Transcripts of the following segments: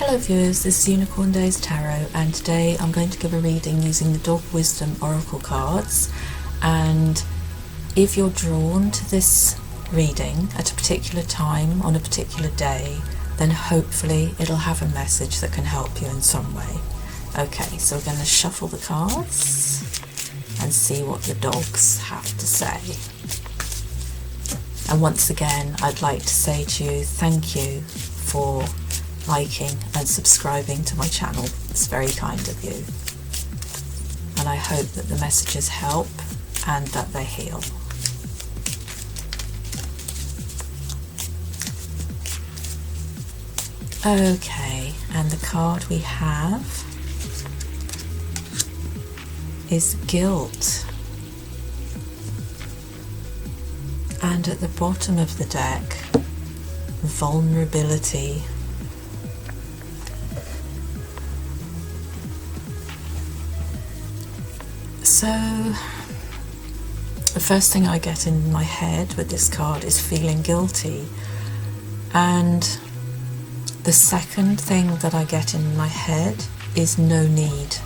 Hello viewers, this is Unicorn Days Tarot, and today I'm going to give a reading using the Dog Wisdom Oracle cards. And if you're drawn to this reading at a particular time on a particular day, then hopefully it'll have a message that can help you in some way. Okay, so we're going to shuffle the cards and see what the dogs have to say. And once again, I'd like to say to you, thank you for liking and subscribing to my channel. It's very kind of you. And I hope that the messages help and that they heal. Okay, and the card we have is guilt. And at the bottom of the deck, vulnerability. So, the first thing I get in my head with this card is feeling guilty. And the second thing that I get in my head is no need.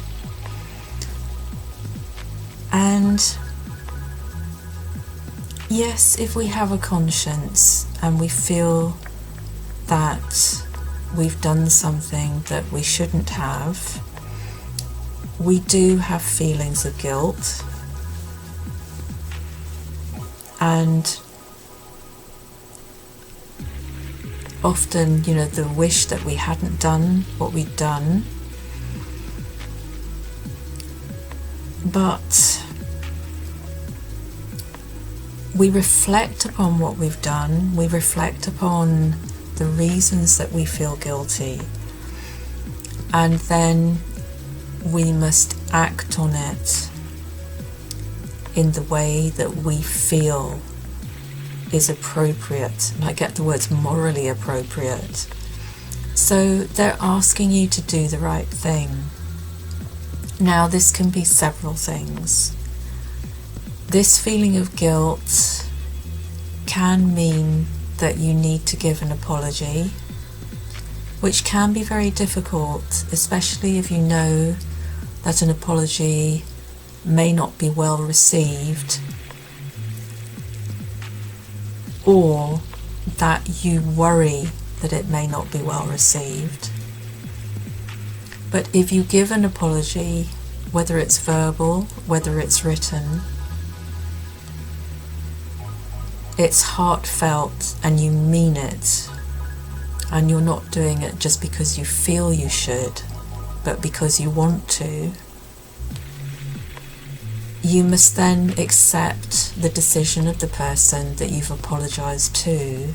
And yes, if we have a conscience and we feel that we've done something that we shouldn't have, we do have feelings of guilt, and often, the wish that we hadn't done what we'd done. But we reflect upon what we've done, we reflect upon the reasons that we feel guilty, and then we must act on it in the way that we feel is appropriate. And I get the words morally appropriate. So they're asking you to do the right thing. Now, this can be several things. This feeling of guilt can mean that you need to give an apology, which can be very difficult, especially if you know that an apology may not be well received, or that you worry that it may not be well received. But if you give an apology, whether it's verbal, whether it's written, it's heartfelt and you mean it, and you're not doing it just because you feel you should, but because you want to, you must then accept the decision of the person that you've apologized to.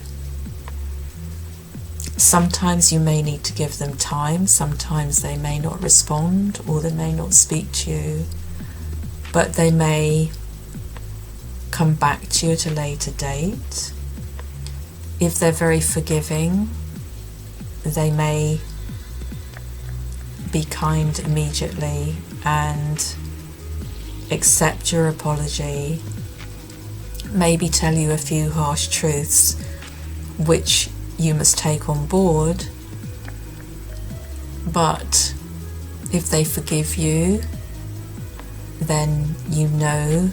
Sometimes you may need to give them time, sometimes they may not respond, or they may not speak to you, but they may come back to you at a later date. If they're very forgiving, they may be kind immediately and accept your apology, maybe tell you a few harsh truths which you must take on board. But if they forgive you, then you know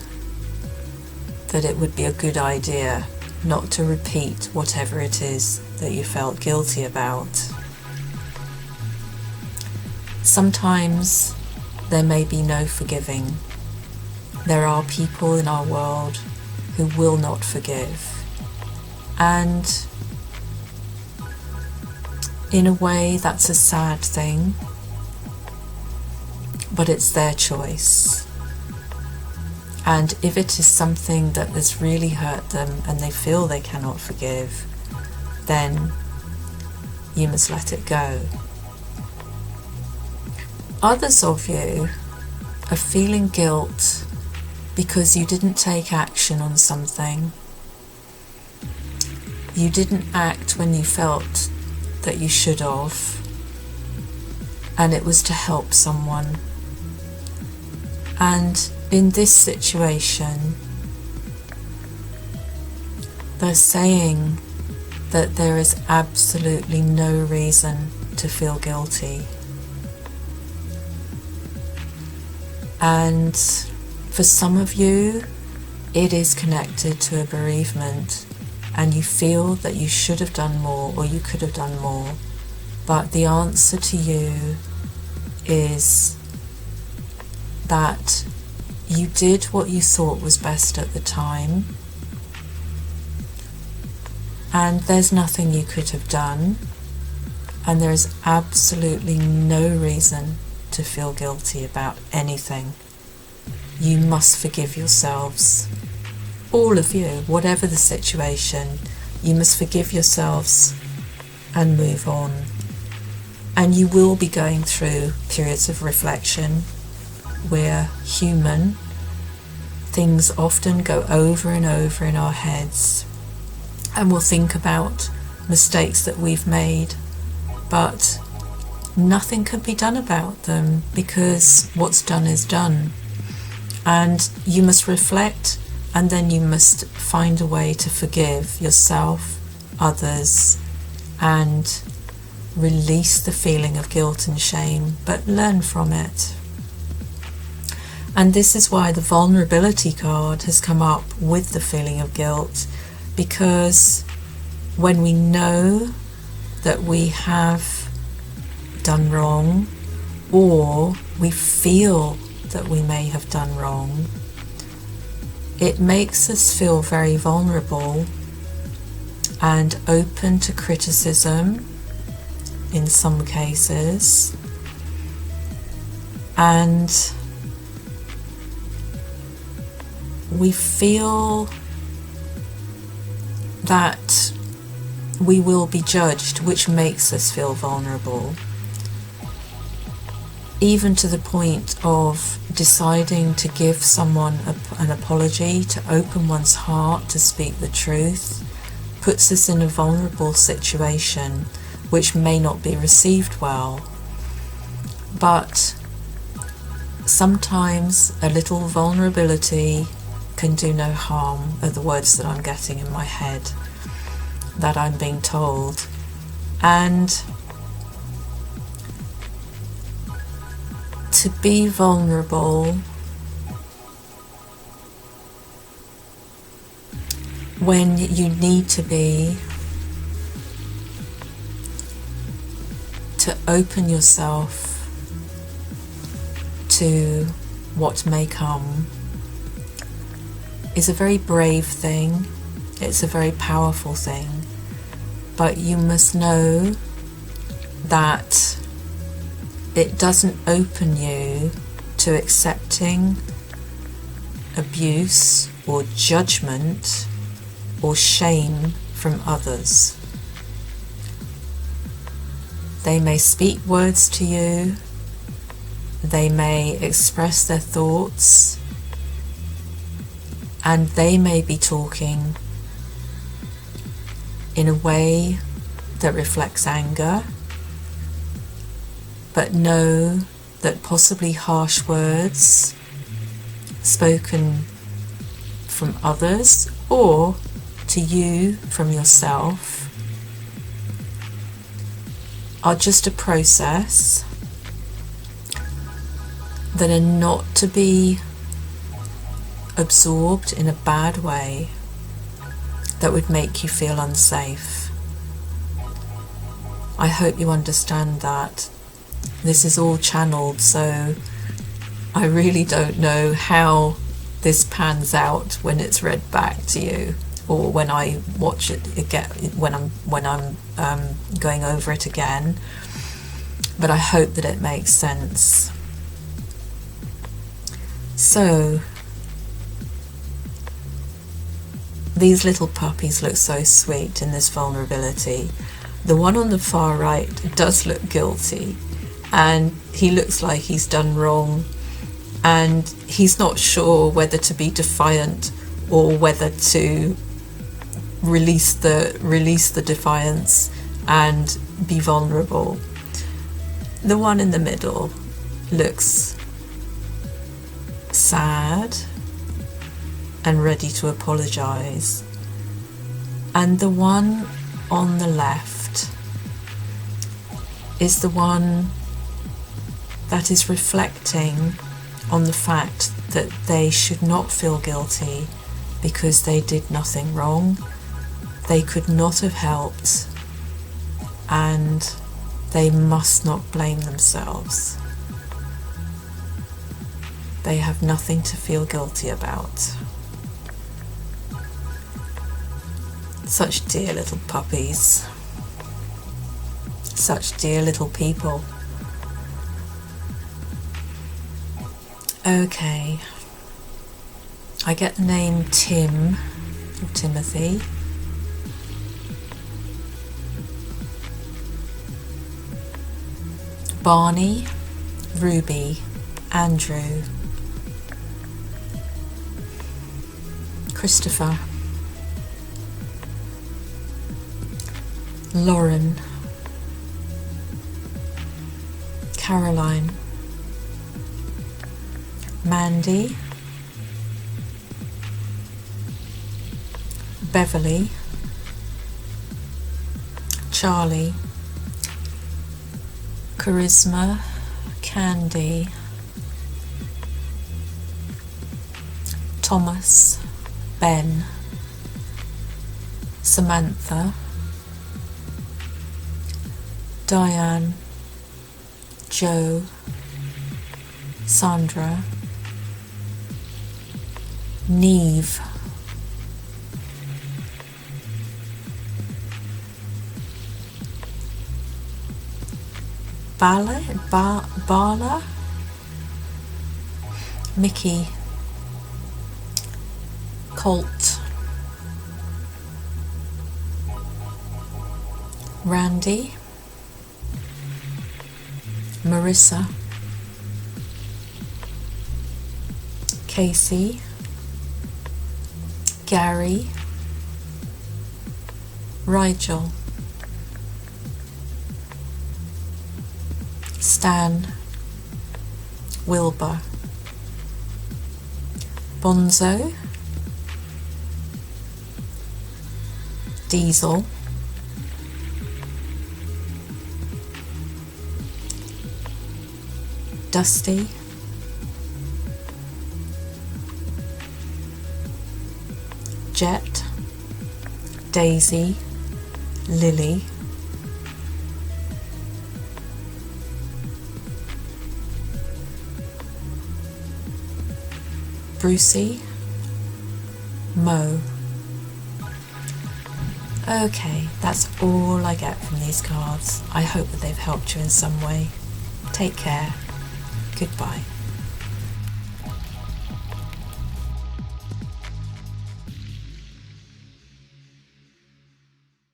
that it would be a good idea not to repeat whatever it is that you felt guilty about. Sometimes there may be no forgiving. There are people in our world who will not forgive. And in a way, that's a sad thing, but it's their choice. And if it is something that has really hurt them and they feel they cannot forgive, then you must let it go. Others of you are feeling guilt because you didn't take action on something. You didn't act when you felt that you should have, and it was to help someone. And in this situation, they're saying that there is absolutely no reason to feel guilty. And for some of you, it is connected to a bereavement, and you feel that you should have done more or you could have done more. But the answer to you is that you did what you thought was best at the time, and there's nothing you could have done, and there is absolutely no reason to feel guilty about anything. You must forgive yourselves, all of you, whatever the situation. You must forgive yourselves and move on. And you will be going through periods of reflection. We're human. Things often go over and over in our heads, and we'll think about mistakes that we've made, but nothing can be done about them because what's done is done. And you must reflect, and then you must find a way to forgive yourself, others, and release the feeling of guilt and shame, but learn from it. And this is why the vulnerability card has come up with the feeling of guilt, because when we know that we have done wrong, or we feel that we may have done wrong, it makes us feel very vulnerable and open to criticism in some cases, and we feel that we will be judged, which makes us feel vulnerable, even to the point of deciding to give someone an apology, to open one's heart, to speak the truth, puts us in a vulnerable situation which may not be received well. But sometimes a little vulnerability can do no harm, are the words that I'm getting in my head, that I'm being told. And to be vulnerable when you need to be, to open yourself to what may come, is a very brave thing. It's a very powerful thing. But you must know that it doesn't open you to accepting abuse or judgment or shame from others. They may speak words to you, they may express their thoughts, and they may be talking in a way that reflects anger, but know that possibly harsh words spoken from others or to you from yourself are just a process that are not to be absorbed in a bad way that would make you feel unsafe. I hope you understand that. This is all channeled, so I really don't know how this pans out when it's read back to you, or when I watch it again, when I'm going over it again. But I hope that it makes sense. So these little puppies look so sweet in this vulnerability. The one on the far right does look guilty, and he looks like he's done wrong, and he's not sure whether to be defiant or whether to release the defiance and be vulnerable. The one in the middle looks sad and ready to apologize, and the one on the left is the one that is reflecting on the fact that they should not feel guilty because they did nothing wrong. They could not have helped, and they must not blame themselves. They have nothing to feel guilty about. Such dear little puppies. Such dear little people. Okay. I get the name Tim, or Timothy. Barney, Ruby, Andrew, Christopher, Lauren, Caroline, Mandy, Beverly, Charlie, Charisma, Candy, Thomas, Ben, Samantha, Diane, Joe, Sandra, Neve, Bala, Mickey, Colt, Randy, Marissa, Casey, Gary, Rigel, Stan, Wilbur, Bonzo, Diesel, Dusty, Jet, Daisy, Lily, Brucey, Mo. Okay, that's all I get from these cards. I hope that they've helped you in some way. Take care. Goodbye.